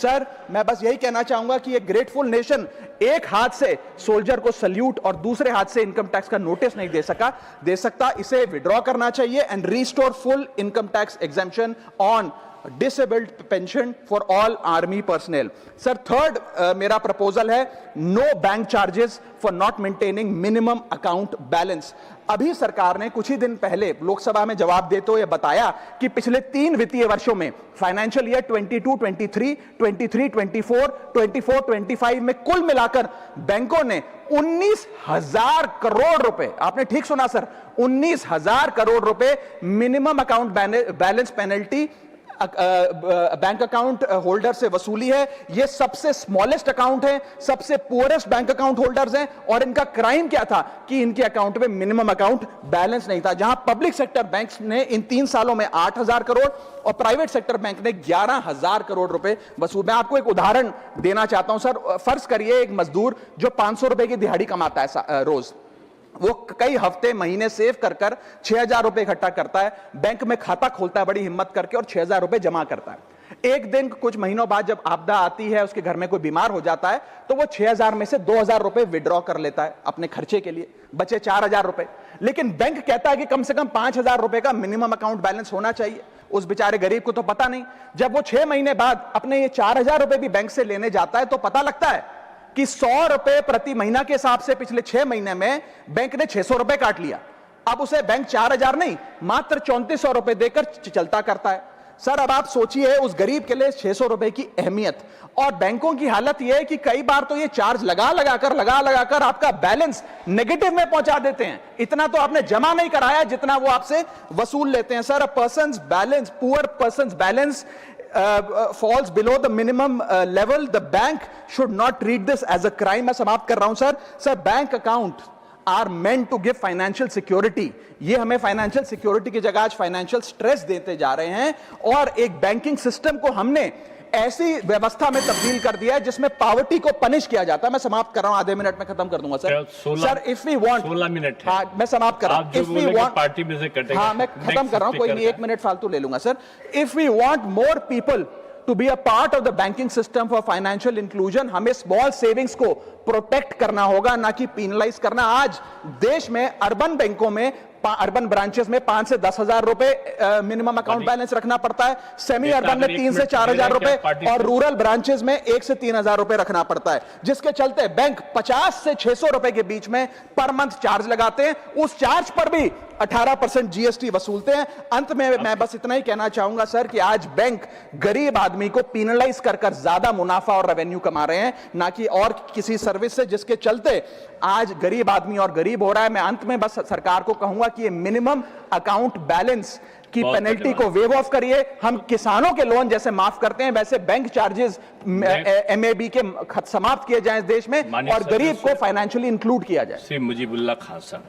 Sir मैं बस यही कहना चाहूंगा कि एक ग्रेटफुल नेशन एक हाथ से सोल्जर को सल्यूट और दूसरे हाथ से इनकम टैक्स का नोटिस नहीं दे सकता। इसे विड्रॉ करना चाहिए and restore full income tax exemption on disabled pension for all army personnel. Sir third मेरा प्रपोजल है no bank charges for not maintaining minimum account balance. अभी सरकार ने कुछ ही दिन पहले लोकसभा में जवाब देते हुए बताया कि पिछले 3 वित्तीय वर्षों में फाइनेंशियल ईयर 22-23, 23-24, 24-25 में कुल मिलाकर बैंकों ने 19,000 करोड़ रुपए, आपने ठीक सुना सर, 19,000 करोड़ रुपए minimum account balance penalty bank account holder से वसूली है। ये सबसे स्मॉलेस्ट अकाउंट है, सबसे पुअरेस्ट बैंक अकाउंट होल्डर्स हैं, और इनका क्राइम क्या था कि इनके अकाउंट में मिनिमम अकाउंट बैलेंस नहीं था। जहां पब्लिक सेक्टर बैंक्स ने इन 3 सालों में 8,000 करोड़ और प्राइवेट सेक्टर बैंक ने 11,000 करोड़ रुपए वसूल। मैं आपको एक उदाहरण देना चाहता हूं सर। फर्ज करिए एक मजदूर जो 500 रुपए की दिहाड़ी कमाता है रोज, वो कई हफ्ते महीने सेव कर 6,000 रुपए इकट्ठा करता है, बैंक में खाता खोलता है बड़ी हिम्मत करके और 6,000 रुपए जमा करता है। एक दिन कुछ महीनों बाद जब आपदा आती है, उसके घर में कोई बीमार हो जाता है, तो वो 6,000 में से 2,000 रुपए विड्रॉ कर लेता है अपने खर्चे के लिए, बचे 4,000 रुपए। लेकिन बैंक कहता है कि कम से कम 5,000 रुपए का मिनिमम अकाउंट बैलेंस होना चाहिए। उस बेचारे गरीब को तो पता नहीं। जब वो 6 महीने बाद अपने ये 4,000 रुपए भी बैंक से लेने जाता है तो पता लगता है कि 100 रुपए प्रति महीना के हिसाब से पिछले 6 महीने में बैंक ने 600 रुपए काट लिया। अब उसे बैंक 4,000 नहीं, मात्र 3,400 रुपए देकर चलता करता है। सर अब आप सोचिए उस गरीब के लिए 600 रुपए की अहमियत। और बैंकों की हालत यह है कि कई बार तो ये चार्ज लगा लगाकर आपका बैलेंस नेगेटिव में पहुंचा देते हैं। इतना तो आपने जमा नहीं कराया जितना वो आपसे वसूल लेते हैं। Sir a persons balance, poor persons balance falls below the minimum level, the bank should not treat this as a crime। मैं समाप्त कर रहा हूं sir. Sir bank account are meant to give financial security। ये हमें financial security की जगह आज फाइनेंशियल स्ट्रेस देते जा रहे हैं, और एक बैंकिंग सिस्टम को हमने ऐसी व्यवस्था में तब्दील कर दिया है जिसमें पॉवर्टी को पनिश किया जाता है। मैं समाप्त कर रहा हूं, आधे मिनट में खत्म कर दूंगा sir. Sir if we want 16 minute, हाँ मैं समाप्त कर रहा हूं। इफ वी वांट पार्टी में से कटेगा, हाँ मैं खत्म कर रहा हूं, कोई नहीं, 1 मिनट फालतू ले लूंगा sir. If we want more people to be a part of the banking system for financial inclusion, हमें स्मॉल सेविंग्स को प्रोटेक्ट करना होगा, ना कि पीनलाइज करना। आज देश में अर्बन बैंकों में, अर्बन ब्रांचेस में 5 से 10,000 रुपए मिनिमम अकाउंट बैलेंस रखना पड़ता है, सेमी अर्बन में 3 से 4,000 रुपए, और रूरल ब्रांचेस में 1 से 3,000 रुपए रखना पड़ता है, जिसके चलते बैंक 50 से 600 रुपए के बीच में पर मंथ चार्ज लगाते हैं। उस चार्ज पर भी 18% जीएसटी वसूलते हैं। अंत में मैं बस इतना ही कहना चाहूंगा सर कि आज बैंक गरीब आदमी को पीनलाइज कर ज्यादा मुनाफा और रेवेन्यू कमा रहे हैं, ना कि और किसी सर्विस से, जिसके चलते आज गरीब आदमी और गरीब हो रहा है। मैं अंत में बस सरकार को कहूंगा कि ये मिनिमम अकाउंट बैलेंस की पेनल्टी को वेव ऑफ करिए। हम किसानों के लोन जैसे माफ करते हैं, वैसे बैंक चार्जेस एमएबी के समाप्त किए जाएं इस देश में, और गरीब को फाइनेंशियली इंक्लूड किया जाए। मुजीबुल्लाह खान साहब।